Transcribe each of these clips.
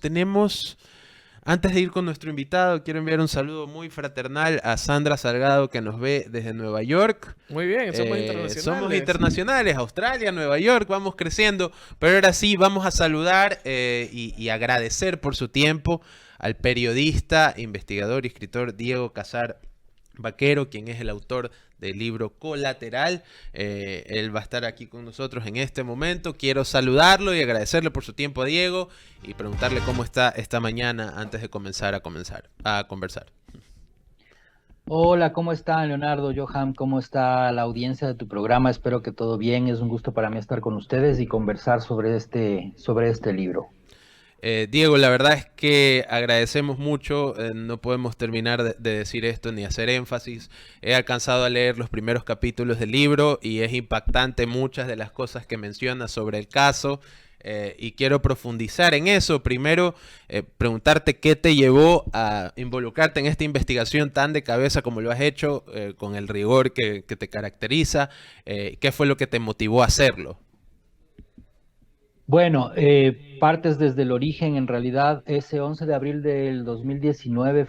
Tenemos, antes de ir con nuestro invitado, quiero enviar un saludo muy fraternal a Sandra Salgado que nos ve desde Nueva York. Muy bien, somos Somos internacionales. internacionales, Australia, Nueva York, vamos creciendo, pero ahora sí vamos a saludar y agradecer por su tiempo al periodista, investigador y escritor Diego Casar Vaquero, quien es el autor del libro Colateral. Él va a estar aquí con nosotros en este momento. Quiero saludarlo y agradecerle por su tiempo a Diego y preguntarle cómo está esta mañana antes de comenzar a conversar. Hola, ¿cómo está Leonardo, Johan? ¿Cómo está la audiencia de tu programa? Espero que todo bien. Es un gusto para mí estar con ustedes y conversar sobre este libro. Diego, la verdad es que agradecemos mucho, no podemos terminar de decir esto ni hacer énfasis. He alcanzado a leer los primeros capítulos del libro y es impactante muchas de las cosas que menciona sobre el caso. Y quiero profundizar en eso. Primero, preguntarte qué te llevó a involucrarte en esta investigación tan de cabeza como lo has hecho, con el rigor que te caracteriza. ¿Qué fue lo que te motivó a hacerlo? Bueno, partes desde el origen. En realidad, ese 11 de abril del 2019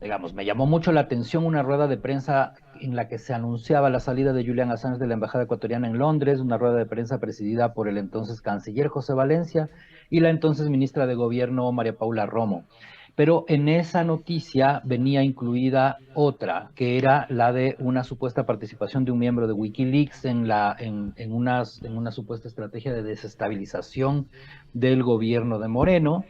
digamos, me llamó mucho la atención una rueda de prensa en la que se anunciaba la salida de Julian Assange de la Embajada Ecuatoriana en Londres, una rueda de prensa presidida por el entonces canciller José Valencia y la entonces ministra de Gobierno María Paula Romo. Pero en esa noticia venía incluida otra, que era la de una supuesta participación de un miembro de Wikileaks en una supuesta estrategia de desestabilización del gobierno de Moreno,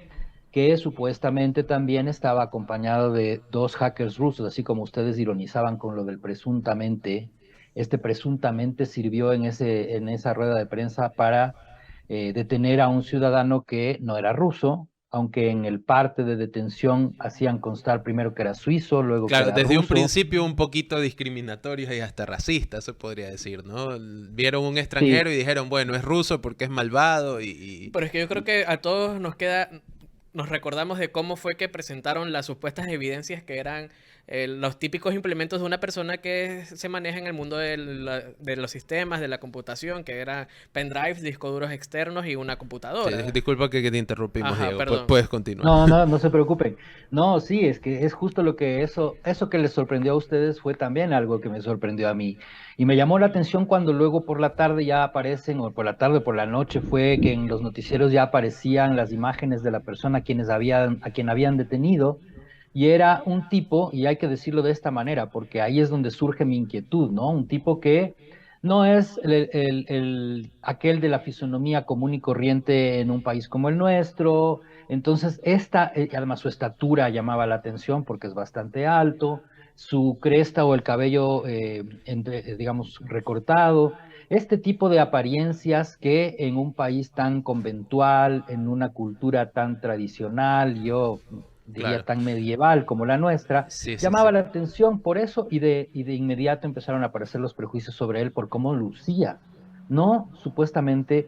que supuestamente también estaba acompañado de dos hackers rusos, así como ustedes ironizaban con lo del presuntamente. Este presuntamente sirvió en esa rueda de prensa para detener a un ciudadano que no era ruso, aunque en el parte de detención hacían constar primero que era suizo, luego que Claro, era desde un ruso. principio un poquito discriminatorios y hasta racistas, se podría decir, ¿no? Vieron un Sí, extranjero y dijeron, bueno, es ruso porque es malvado Pero es que yo creo que a todos nos queda, nos recordamos de cómo fue que presentaron las supuestas evidencias que eran los típicos implementos de una persona que se maneja en el mundo de los sistemas, de la computación, que eran pendrives, discos duros externos y una Sí, computadora. disculpa que te interrumpimos, Ajá, Diego. perdón. Puedes continuar. no, no, no se preocupen. No, sí, es que es justo lo que eso que les sorprendió a ustedes fue también algo que me sorprendió a mí. Y me llamó la atención cuando luego por la tarde ya aparecen, o por la tarde o por la noche, fue que en los noticieros ya aparecían las imágenes de la persona a quien habían detenido. Y era un tipo, y hay que decirlo de esta manera, porque ahí es donde surge mi inquietud, ¿no? Un tipo que no es aquel de la fisonomía común y corriente en un país como el nuestro. Entonces, además su estatura llamaba la atención porque es bastante alto, su cresta o el cabello, digamos, recortado. Este tipo de apariencias que en un país tan conventual, en una cultura tan tradicional, yo diría Claro. tan medieval como la nuestra, Sí, sí, sí. llamaba la atención por eso y de inmediato empezaron a aparecer los prejuicios sobre él por cómo lucía, no supuestamente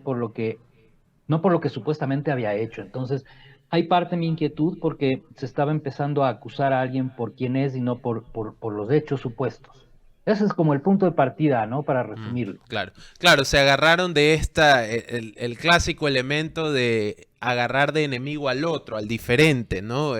no por lo que supuestamente había hecho. Entonces, hay parte de mi inquietud porque se estaba empezando a acusar a alguien por quién es y no por los hechos supuestos. Ese es como el punto de partida, ¿no? Para Mm, resumirlo. claro, claro, se agarraron de el clásico elemento de agarrar de enemigo al otro, al diferente, ¿no?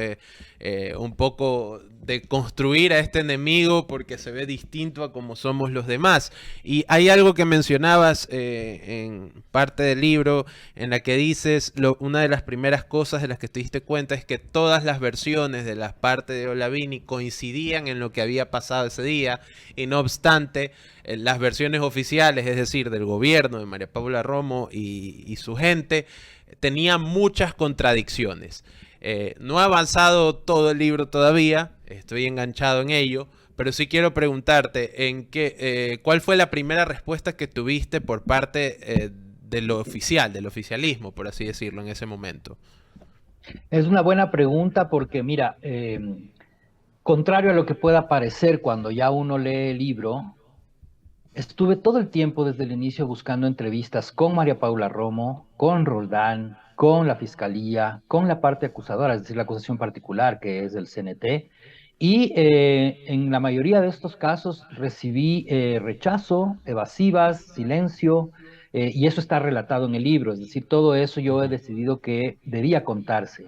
Un poco de construir a este enemigo porque se ve distinto a como somos los demás. Y hay algo que mencionabas en parte del libro en la que dices, una de las primeras cosas de las que te diste cuenta es que todas las versiones de la parte de Olavini coincidían en lo que había pasado ese día y no obstante las versiones oficiales, es decir, del gobierno de María Paula Romo y su gente, tenía muchas contradicciones. No ha avanzado todo el libro todavía, estoy enganchado en ello, pero sí quiero preguntarte ¿cuál fue la primera respuesta que tuviste por parte de lo oficial, del oficialismo, por así decirlo, en ese momento? Es una buena pregunta porque, mira, contrario a lo que pueda parecer cuando ya uno lee el libro, estuve todo el tiempo desde el inicio buscando entrevistas con María Paula Romo, con Roldán, con la Fiscalía, con la parte acusadora, es decir, la acusación particular, que es el CNT. Y en la mayoría de estos casos recibí rechazo, evasivas, silencio. y eso está relatado en el libro, es decir, todo eso yo he decidido que debía contarse.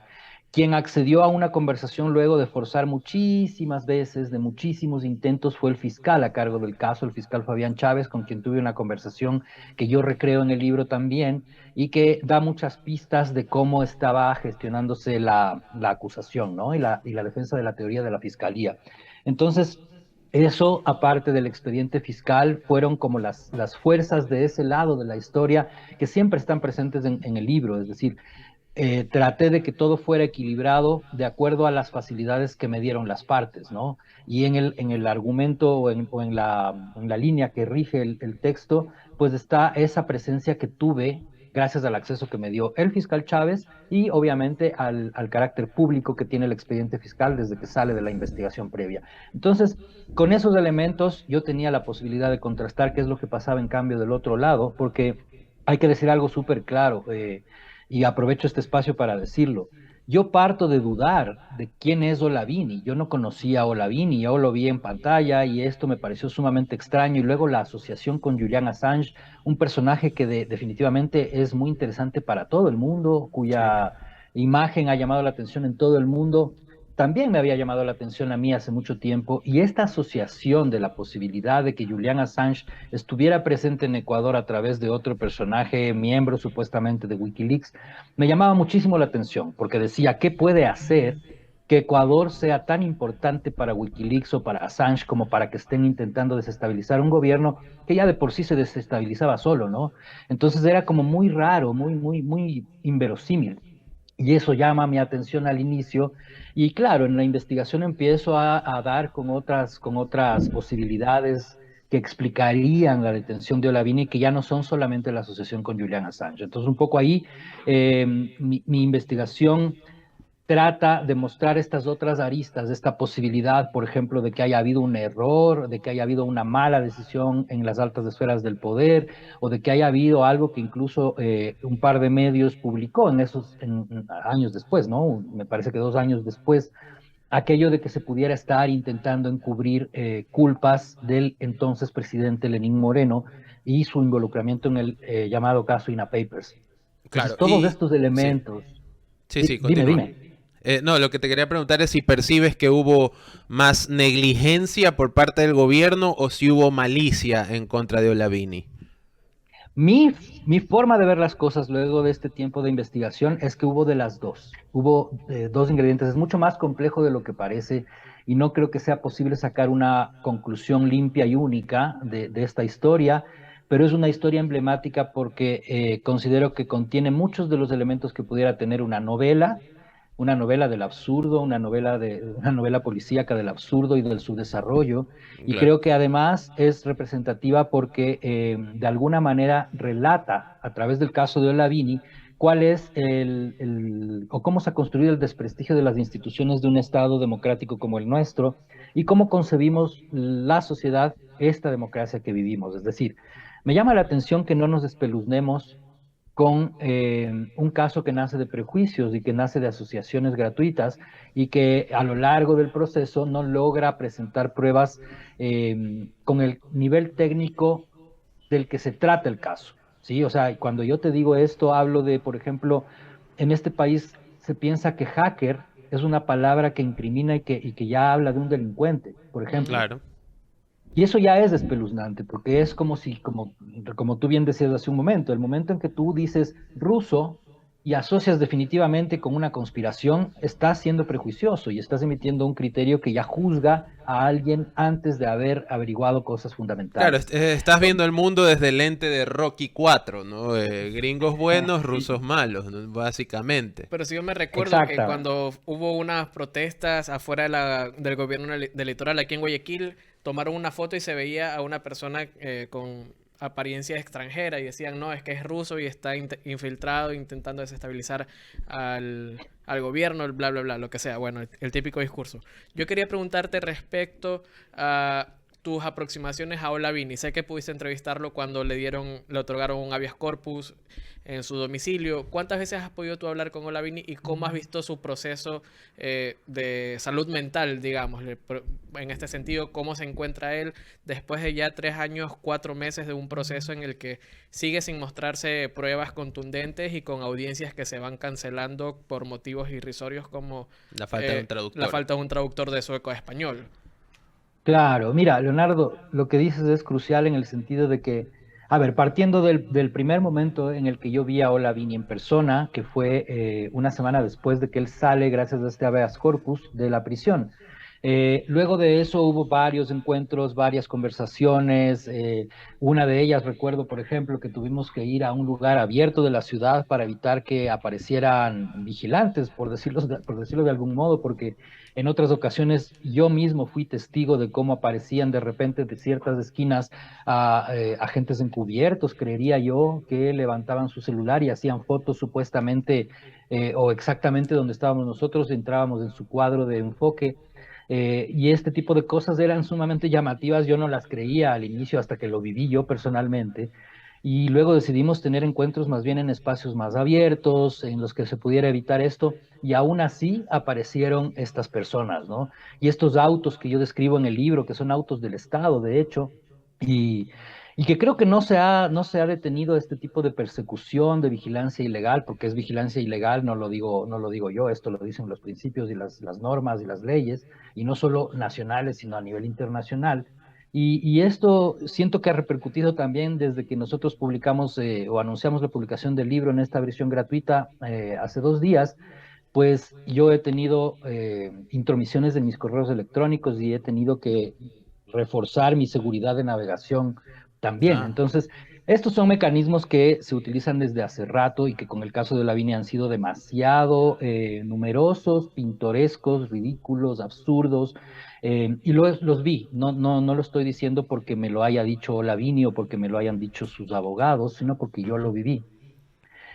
Quien accedió a una conversación luego de forzar muchísimas veces, de muchísimos intentos, fue el fiscal a cargo del caso, el fiscal Fabián Chávez, con quien tuve una conversación que yo recreo en el libro también y que da muchas pistas de cómo estaba gestionándose la acusación, ¿no? Y la defensa de la teoría de la fiscalía. Entonces, eso, aparte del expediente fiscal, fueron como las fuerzas de ese lado de la historia que siempre están presentes en el libro, es decir, traté de que todo fuera equilibrado de acuerdo a las facilidades que me dieron las partes, ¿no? Y en el argumento o en la línea que rige el texto, pues está esa presencia que tuve gracias al acceso que me dio el fiscal Chávez y obviamente al carácter público que tiene el expediente fiscal desde que sale de la investigación previa. Entonces, con esos elementos yo tenía la posibilidad de contrastar qué es lo que pasaba en cambio del otro lado, porque hay que decir algo súper claro. Y aprovecho este espacio para decirlo. Yo parto de dudar de quién es Olavini. Yo no conocía a Olavini, yo lo vi en pantalla y esto me pareció sumamente extraño. Y luego la asociación con Julian Assange, un personaje que definitivamente es muy interesante para todo el mundo, Sí. cuya imagen ha llamado la atención en todo el mundo. También me había llamado la atención a mí hace mucho tiempo y esta asociación de la posibilidad de que Julian Assange estuviera presente en Ecuador a través de otro personaje, miembro supuestamente de Wikileaks, me llamaba muchísimo la atención porque decía, ¿qué puede hacer que Ecuador sea tan importante para Wikileaks o para Assange como para que estén intentando desestabilizar un gobierno que ya de por sí se desestabilizaba solo, ¿no? Entonces era como muy raro, muy, muy, muy inverosímil. Y eso llama mi atención al inicio. Y claro, en la investigación empiezo a dar con otras posibilidades que explicarían la detención de Olavini, que ya no son solamente la asociación con Julian Assange. Entonces, un poco ahí, mi investigación trata de mostrar estas otras aristas, esta posibilidad, por ejemplo, de que haya habido un error, de que haya habido una mala decisión en las altas esferas del poder, o de que haya habido algo que incluso un par de medios publicó años después, ¿no? Me parece que 2 años después, aquello de que se pudiera estar intentando encubrir culpas del entonces presidente Lenín Moreno y su involucramiento en el llamado caso INA Papers. Claro, Entonces, todos y estos sí, elementos, sí, sí, dime, continúa. dime. No, lo que te quería preguntar es si percibes que hubo más negligencia por parte del gobierno o si hubo malicia en contra de Olavini. Mi, mi forma de ver las cosas luego de este tiempo de investigación es que hubo de las dos. Hubo dos ingredientes. Es mucho más complejo de lo que parece y no creo que sea posible sacar una conclusión limpia y única de esta historia, pero es una historia emblemática porque considero que contiene muchos de los elementos que pudiera tener una novela del absurdo, una novela policíaca del absurdo y del subdesarrollo. Y Claro. creo que además es representativa porque de alguna manera relata a través del caso de Olavini cuál es o cómo se ha construido el desprestigio de las instituciones de un Estado democrático como el nuestro y cómo concebimos la sociedad, esta democracia que vivimos. Es decir, me llama la atención que no nos espeluznemos con un caso que nace de prejuicios y que nace de asociaciones gratuitas y que a lo largo del proceso no logra presentar pruebas con el nivel técnico del que se trata el caso. ¿Sí? O sea, cuando yo te digo esto, hablo de, por ejemplo, en este país se piensa que hacker es una palabra que incrimina y que ya habla de un delincuente, por ejemplo. Claro. Y eso ya es espeluznante, porque es como tú bien decías hace un momento, el momento en que tú dices ruso y asocias definitivamente con una conspiración, estás siendo prejuicioso y estás emitiendo un criterio que ya juzga a alguien antes de haber averiguado cosas Claro, fundamentales. estás viendo el mundo desde el lente de Rocky 4, ¿no? Gringos buenos, Sí, rusos malos, ¿no? Básicamente. Pero sí yo me recuerdo que exactamente. cuando hubo unas protestas afuera del gobierno del litoral aquí en Guayaquil, tomaron una foto y se veía a una persona con apariencia extranjera y decían, no, es que es ruso y está infiltrado intentando desestabilizar al gobierno, el bla, bla, bla, lo que sea. Bueno, el típico discurso. Yo quería preguntarte respecto a tus aproximaciones a Olavini? Sé que pudiste entrevistarlo cuando le otorgaron un habeas corpus en su domicilio. ¿Cuántas veces has podido tú hablar con Olavini y cómo has visto su proceso de salud mental, digamos, en este sentido? ¿Cómo se encuentra él después de ya 3 años, 4 meses de un proceso en el que sigue sin mostrarse pruebas contundentes y con audiencias que se van cancelando por motivos irrisorios como La falta de un traductor. la falta de un traductor de sueco a español? Claro, mira, Leonardo, lo que dices es crucial en el sentido de que, a ver, partiendo del primer momento en el que yo vi a Olavini en persona, que fue una semana después de que él sale gracias a este habeas corpus de la prisión. Luego de eso hubo varios encuentros, varias conversaciones. Una de ellas recuerdo, por ejemplo, que tuvimos que ir a un lugar abierto de la ciudad para evitar que aparecieran vigilantes, por decirlo de algún modo, porque en otras ocasiones yo mismo fui testigo de cómo aparecían de repente de ciertas esquinas a agentes encubiertos, creería yo, que levantaban su celular y hacían fotos supuestamente o exactamente donde estábamos nosotros, entrábamos en su cuadro de enfoque. Y este tipo de cosas eran sumamente llamativas, yo no las creía al inicio hasta que lo viví yo personalmente, y luego decidimos tener encuentros más bien en espacios más abiertos, en los que se pudiera evitar esto, y aún así aparecieron estas personas, ¿no? Y estos autos que yo describo en el libro, que son autos del Estado, de hecho, y, y que creo que no se ha detenido este tipo de persecución, de vigilancia ilegal, porque es vigilancia ilegal, no lo digo yo, esto lo dicen los principios y las normas y las leyes, y no solo nacionales, sino a nivel internacional. Y esto siento que ha repercutido también desde que nosotros publicamos o anunciamos la publicación del libro en esta versión gratuita hace 2 días, pues yo he tenido intromisiones en mis correos electrónicos y he tenido que reforzar mi seguridad de navegación también. Ah. Entonces, estos son mecanismos que se utilizan desde hace rato y que con el caso de Lavinia han sido demasiado numerosos, pintorescos, ridículos, absurdos, y los vi. No lo estoy diciendo porque me lo haya dicho Lavinia o porque me lo hayan dicho sus abogados, sino porque yo lo viví.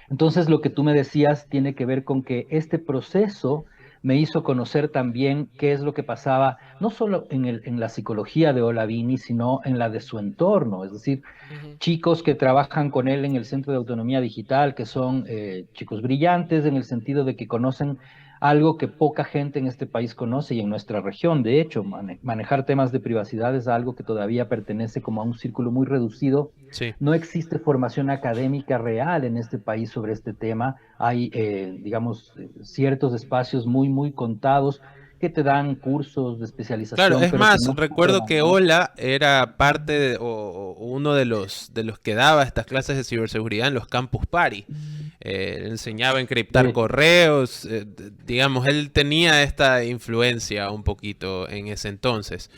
Entonces, lo que tú me decías tiene que ver con que este proceso me hizo conocer también qué es lo que pasaba, no solo en la psicología de Olavini, sino en la de su entorno, es decir, Ujú. chicos que trabajan con él en el Centro de Autonomía Digital, que son chicos brillantes en el sentido de que conocen algo que poca gente en este país conoce y en nuestra región. De hecho, manejar temas de privacidad es algo que todavía pertenece como a un círculo muy reducido. Sí. No existe formación académica real en este país sobre este tema. Hay, digamos, ciertos espacios muy, muy contados que te dan cursos de Claro, especialización, es pero que más, no recuerdo forman, que ¿no? Ola era parte o uno de los que daba estas clases de ciberseguridad en los campus party. Enseñaba a encriptar Sí. correos, digamos, él tenía esta influencia un poquito en ese entonces.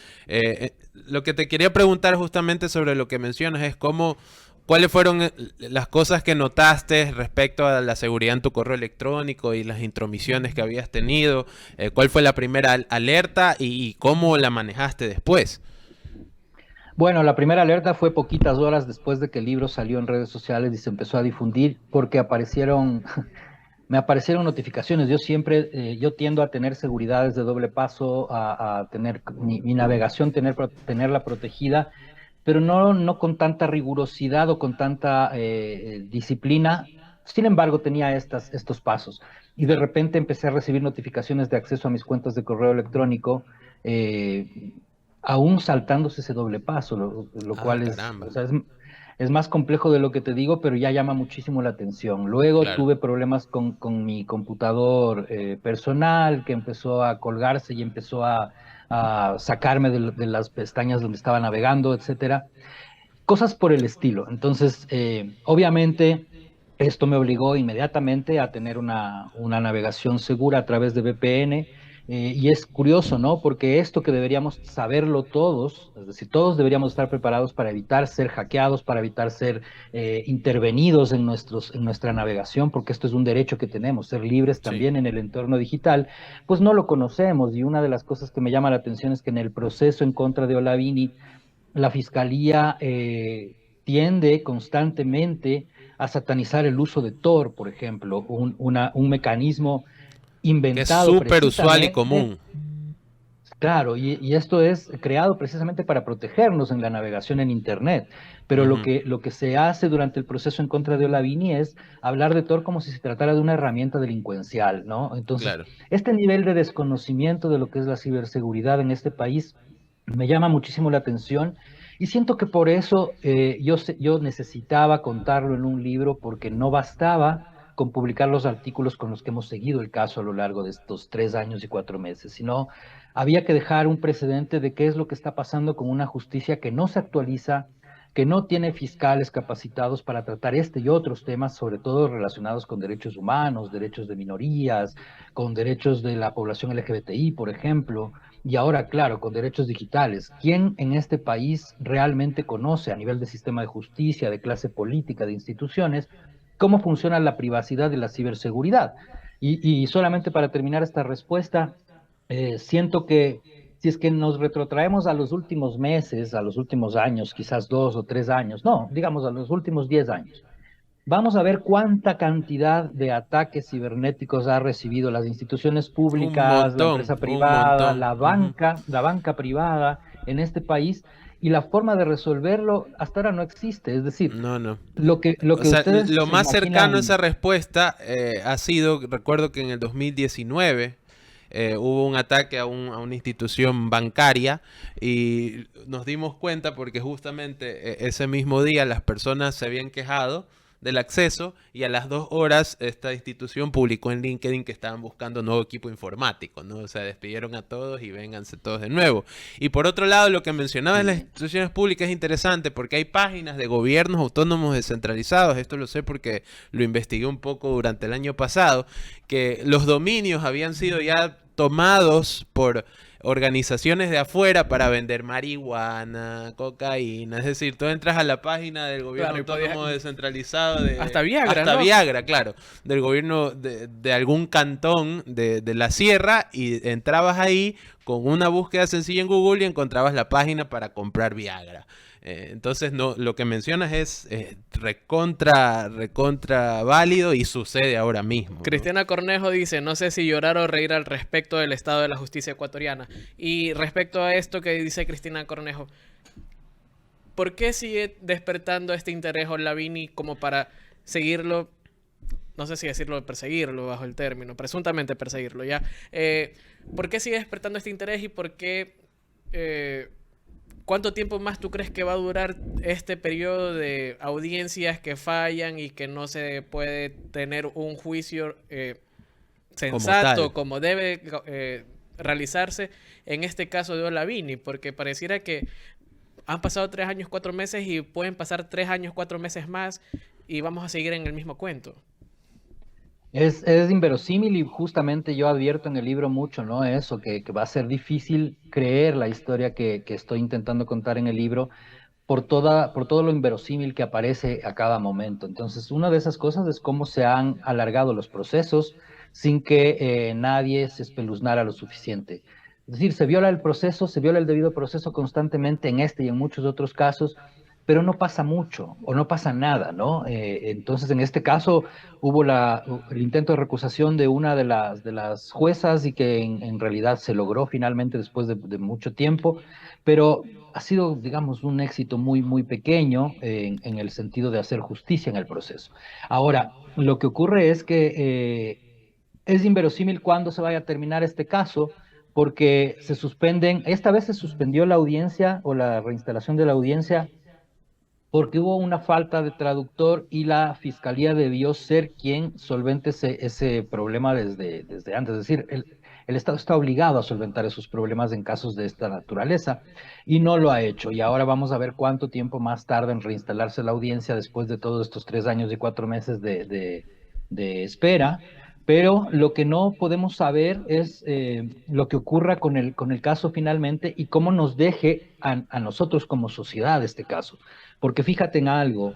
Lo que te quería preguntar justamente sobre lo que mencionas es cuáles fueron las cosas que notaste respecto a la seguridad en tu correo electrónico y las intromisiones que habías tenido. ¿Cuál fue la primera alerta y cómo la manejaste después? Bueno, la primera alerta fue poquitas horas después de que el libro salió en redes sociales y se empezó a difundir porque me aparecieron notificaciones. Yo tiendo a tener seguridades de doble paso, a tener mi navegación, tenerla protegida, pero no con tanta rigurosidad o con tanta disciplina. Sin embargo, tenía estos pasos. Y de Claro. repente empecé a recibir notificaciones de acceso a mis cuentas de correo electrónico, eh, aún saltándose ese doble paso, lo Ah, cual o caramba. sea, es más complejo de lo que te digo, pero ya llama muchísimo la atención. Luego Claro. tuve problemas con mi computador personal, que empezó a colgarse y empezó a sacarme de las pestañas donde estaba navegando, etcétera. Cosas por el estilo. Entonces, obviamente, esto me obligó inmediatamente a tener una navegación segura a través de VPN. Y es curioso, ¿no? Porque esto que deberíamos saberlo todos, es decir, todos deberíamos estar preparados para evitar ser hackeados, para evitar ser intervenidos en nuestra navegación, porque esto es un derecho que tenemos, ser libres Sí. también en el entorno digital, pues no lo conocemos. Y una de las cosas que me llama la atención es que en el proceso en contra de Olavini, la fiscalía tiende constantemente a satanizar el uso de Tor, por ejemplo, un mecanismo Que es inventado súper usual y precisamente. común. Claro, y esto es creado precisamente para protegernos en la navegación en Internet. Pero Ujú, lo que se hace durante el proceso en contra de Olavini es hablar de Tor como si se tratara de una herramienta delincuencial, ¿no? Entonces, claro. este nivel de desconocimiento de lo que es la ciberseguridad en este país me llama muchísimo la atención y siento que por eso yo necesitaba contarlo en un libro porque no bastaba con publicar los artículos con los que hemos seguido el caso a lo largo de estos 3 años y 4 meses, sino había que dejar un precedente de qué es lo que está pasando con una justicia que no se actualiza, que no tiene fiscales capacitados para tratar este y otros temas, sobre todo relacionados con derechos humanos, derechos de minorías, con derechos de la población LGBTI, por ejemplo, y ahora, claro, con derechos digitales. ¿Quién en este país realmente conoce a nivel de sistema de justicia, de clase política, de instituciones, cómo funciona la privacidad y la ciberseguridad? Y solamente para terminar esta respuesta, siento que si es que nos retrotraemos a los últimos meses, a los últimos años, quizás 2 o 3 años, no, digamos a los últimos 10 años, vamos a ver cuánta cantidad de ataques cibernéticos ha recibido las instituciones públicas, la empresa Un privada, montón. Ujú. la banca privada en este país, y la forma de resolverlo hasta ahora no existe. Es decir, No, no. lo O que sea, ustedes lo se más cercano a esa imaginan. respuesta ha sido, recuerdo que en el 2019 hubo un ataque a una institución bancaria y nos dimos cuenta porque justamente ese mismo día las personas se habían quejado del acceso y a las 2 horas esta institución publicó en LinkedIn que estaban buscando nuevo equipo informático, ¿no? O sea, despidieron a todos y vénganse todos de nuevo. Y por otro lado, lo que mencionaba de las instituciones públicas es interesante porque hay páginas de gobiernos autónomos descentralizados, esto lo sé porque lo investigué un poco durante el año pasado, que los dominios habían sido ya tomados por organizaciones de afuera para vender marihuana, cocaína. Es decir, tú entras a la página del gobierno Claro, y podías... autónomo descentralizado Hasta de Viagra, hasta ¿no? Viagra, claro, del gobierno de algún cantón de la sierra y entrabas ahí con una búsqueda sencilla en Google y encontrabas la página para comprar Viagra. Entonces, no, lo que mencionas es recontra válido y sucede ahora mismo, ¿no? Cristiana Cornejo dice, no sé si llorar o reír al respecto del estado de la justicia ecuatoriana. Y respecto a esto que dice Cristina Cornejo, ¿por qué sigue despertando este interés Olavini como para seguirlo? No sé si decirlo perseguirlo bajo el término, presuntamente perseguirlo, ¿ya? ¿Por qué sigue despertando este interés y por qué... ¿Cuánto tiempo más tú crees que va a durar este periodo de audiencias que fallan y que no se puede tener un juicio Como tal. sensato como debe realizarse en este caso de Olavini? Porque pareciera que han pasado 3 años, 4 meses y pueden pasar 3 años, 4 meses más y vamos a seguir en el mismo cuento. Es inverosímil y justamente yo advierto en el libro mucho, ¿no? Eso, que va a ser difícil creer la historia que estoy intentando contar en el libro por todo lo inverosímil que aparece a cada momento. Entonces, una de esas cosas es cómo se han alargado los procesos sin que nadie se espeluznara lo suficiente. Es decir, se viola el proceso, se viola el debido proceso constantemente en este y en muchos otros casos, pero no pasa mucho o no pasa nada, ¿no? Entonces, en este caso, hubo el intento de recusación de una de las juezas y que en realidad se logró finalmente después de mucho tiempo, pero ha sido, digamos, un éxito muy, muy pequeño en el sentido de hacer justicia en el proceso. Ahora, lo que ocurre es que es inverosímil cuándo se vaya a terminar este caso, porque se suspenden, esta vez se suspendió la audiencia o la reinstalación de la audiencia porque hubo una falta de traductor y la fiscalía debió ser quien solvente ese problema desde antes. Es decir, el Estado está obligado a solventar esos problemas en casos de esta naturaleza y no lo ha hecho. Y ahora vamos a ver cuánto tiempo más tarda en reinstalarse la audiencia después de todos estos 3 años y 4 meses de espera. Pero lo que no podemos saber es lo que ocurra con el caso finalmente y cómo nos deje a nosotros como sociedad este caso. Porque fíjate en algo,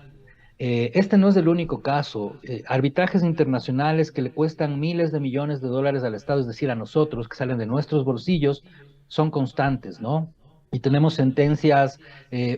este no es el único caso. Arbitrajes internacionales que le cuestan miles de millones de dólares al Estado, es decir, a nosotros, que salen de nuestros bolsillos, son constantes, ¿no? Y tenemos sentencias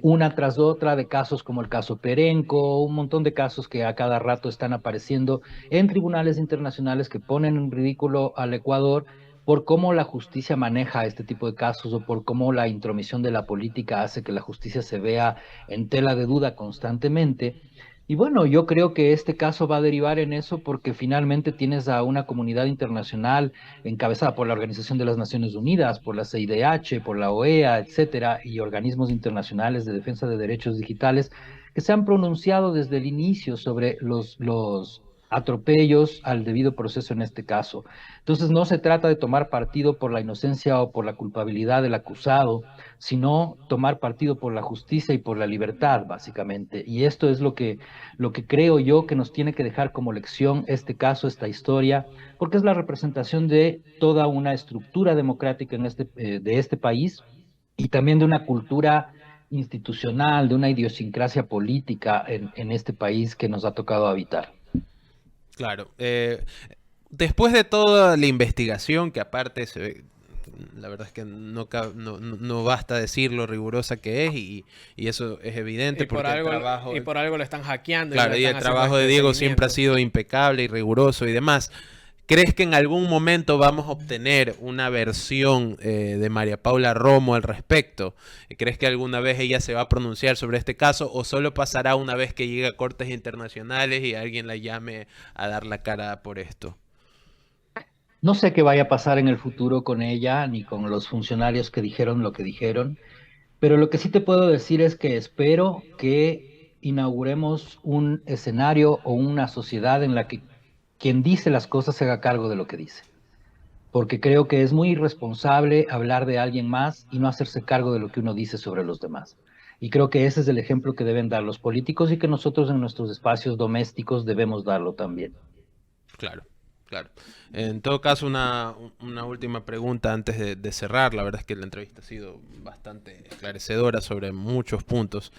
una tras otra de casos como el caso Perenco, un montón de casos que a cada rato están apareciendo en tribunales internacionales que ponen en ridículo al Ecuador por cómo la justicia maneja este tipo de casos o por cómo la intromisión de la política hace que la justicia se vea en tela de duda constantemente. Y bueno, yo creo que este caso va a derivar en eso porque finalmente tienes a una comunidad internacional encabezada por la Organización de las Naciones Unidas, por la CIDH, por la OEA, etcétera, y organismos internacionales de defensa de derechos digitales que se han pronunciado desde el inicio sobre los atropellos al debido proceso en este caso. Entonces, no se trata de tomar partido por la inocencia o por la culpabilidad del acusado, sino tomar partido por la justicia y por la libertad, básicamente. Y esto es lo que creo yo que nos tiene que dejar como lección este caso, esta historia, porque es la representación de toda una estructura democrática de este país y también de una cultura institucional, de una idiosincrasia política en este país que nos ha tocado habitar. Claro. Después de toda la investigación, que aparte la verdad es que no basta decir lo rigurosa que es y eso es evidente porque el trabajo... Y por algo lo están hackeando. Claro, y el trabajo de Diego siempre ha sido impecable y riguroso y demás. ¿Crees que en algún momento vamos a obtener una versión de María Paula Romo al respecto? ¿Crees que alguna vez ella se va a pronunciar sobre este caso o solo pasará una vez que llegue a cortes internacionales y alguien la llame a dar la cara por esto? No sé qué vaya a pasar en el futuro con ella ni con los funcionarios que dijeron lo que dijeron, pero lo que sí te puedo decir es que espero que inauguremos un escenario o una sociedad en la que quien dice las cosas se haga cargo de lo que dice, porque creo que es muy irresponsable hablar de alguien más y no hacerse cargo de lo que uno dice sobre los demás. Y creo que ese es el ejemplo que deben dar los políticos y que nosotros en nuestros espacios domésticos debemos darlo también. Claro, claro. En todo caso, una última pregunta antes de cerrar. La verdad es que la entrevista ha sido bastante esclarecedora sobre muchos puntos.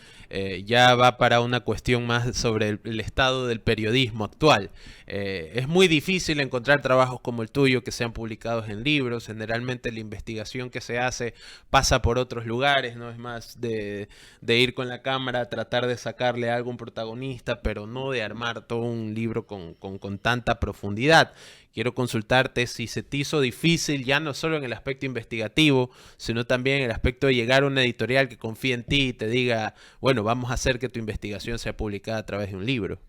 Ya va para una cuestión más sobre el estado del periodismo actual. Es muy difícil encontrar trabajos como el tuyo que sean publicados en libros. Generalmente la investigación que se hace pasa por otros lugares, ¿no? Es más de ir con la cámara a tratar de sacarle a algún protagonista, pero no de armar todo un libro con tanta profundidad. Quiero consultarte si se te hizo difícil, ya no solo en el aspecto investigativo, sino también en el aspecto de llegar a una editorial que confíe en ti y te diga, bueno, vamos a hacer que tu investigación sea publicada a través de un libro.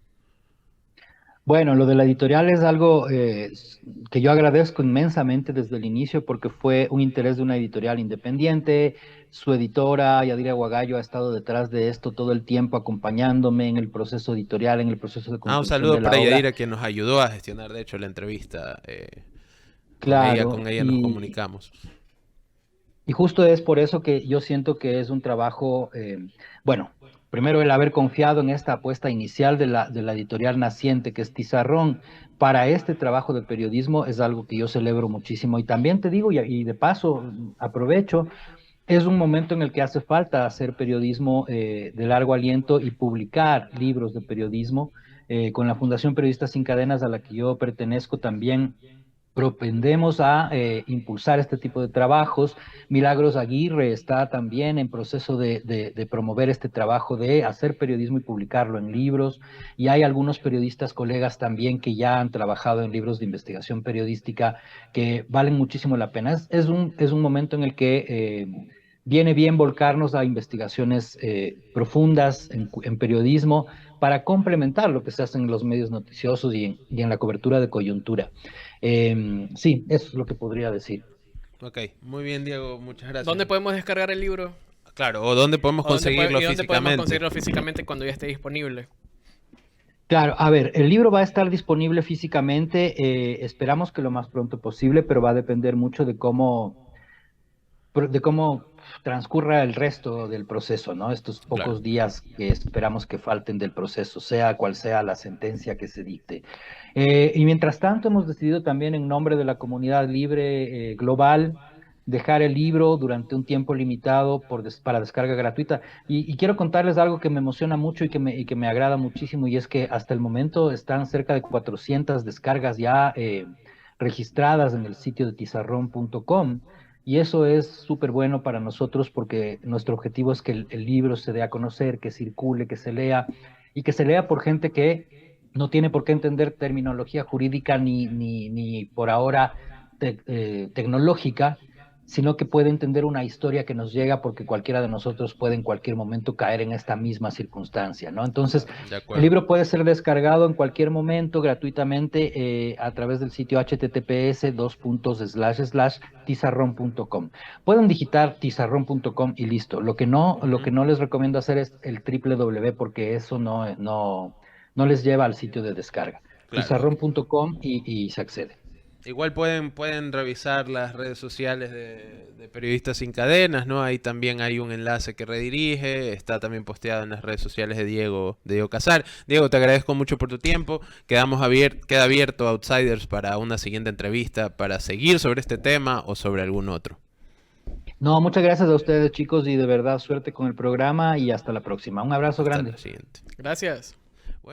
Bueno, lo de la editorial es algo que yo agradezco inmensamente desde el inicio porque fue un interés de una editorial independiente. Su editora, Yadira Guagallo, ha estado detrás de esto todo el tiempo acompañándome en el proceso editorial, en el proceso de Un construcción saludo de la para obra. Yadira, que nos ayudó a gestionar, de hecho, la entrevista. Claro, Con ella nos comunicamos. y justo es por eso que yo siento que es un trabajo, bueno, primero el haber confiado en esta apuesta inicial de la editorial naciente que es Tizarrón para este trabajo de periodismo es algo que yo celebro muchísimo. Y también te digo, y de paso aprovecho, es un momento en el que hace falta hacer periodismo de largo aliento y publicar libros de periodismo. Con la Fundación Periodistas Sin Cadenas, a la que yo pertenezco, también propendemos a impulsar este tipo de trabajos. Milagros Aguirre está también en proceso de promover este trabajo de hacer periodismo y publicarlo en libros. Y hay algunos periodistas colegas también que ya han trabajado en libros de investigación periodística que valen muchísimo la pena. Es un momento en el que viene bien volcarnos a investigaciones profundas en periodismo para complementar lo que se hace en los medios noticiosos y en la cobertura de coyuntura. Sí, eso es lo que podría decir. Ok, muy bien, Diego, muchas gracias. ¿Dónde podemos descargar el libro? Claro, o dónde podemos conseguirlo ¿Y dónde podemos físicamente? conseguirlo físicamente cuando ya esté disponible? Claro, a ver, el libro va a estar disponible físicamente, esperamos que lo más pronto posible, pero va a depender mucho de cómo transcurra el resto del proceso, ¿no? Estos Claro. pocos días que esperamos que falten del proceso, sea cual sea la sentencia que se dicte. Y mientras tanto, hemos decidido también en nombre de la comunidad libre global dejar el libro durante un tiempo limitado para descarga gratuita. Y quiero contarles algo que me emociona mucho y que me agrada muchísimo, y es que hasta el momento están cerca de 400 descargas ya registradas en el sitio de tizarrón.com. Y eso es súper bueno para nosotros porque nuestro objetivo es que el libro se dé a conocer, que circule, que se lea y que se lea por gente que no tiene por qué entender terminología jurídica ni por ahora tecnológica, sino que puede entender una historia que nos llega porque cualquiera de nosotros puede en cualquier momento caer en esta misma circunstancia, ¿no? Entonces, De el acuerdo. libro puede ser descargado en cualquier momento gratuitamente a través del sitio https://tizarron.com. Pueden digitar tizarron.com y listo. Lo que no les recomiendo hacer es el www porque eso no les lleva al sitio de descarga. Claro. Tizarron.com y se accede. Igual pueden revisar las redes sociales de Periodistas Sin Cadenas, ¿no? Ahí también hay un enlace que redirige, está también posteado en las redes sociales de Diego Casar. Diego, te agradezco mucho por tu tiempo. Queda abierto Outsiders para una siguiente entrevista, para seguir sobre este tema o sobre algún otro. No, muchas gracias a ustedes, chicos, y de verdad suerte con el programa y hasta la próxima. Un abrazo Hasta grande. la siguiente. Gracias.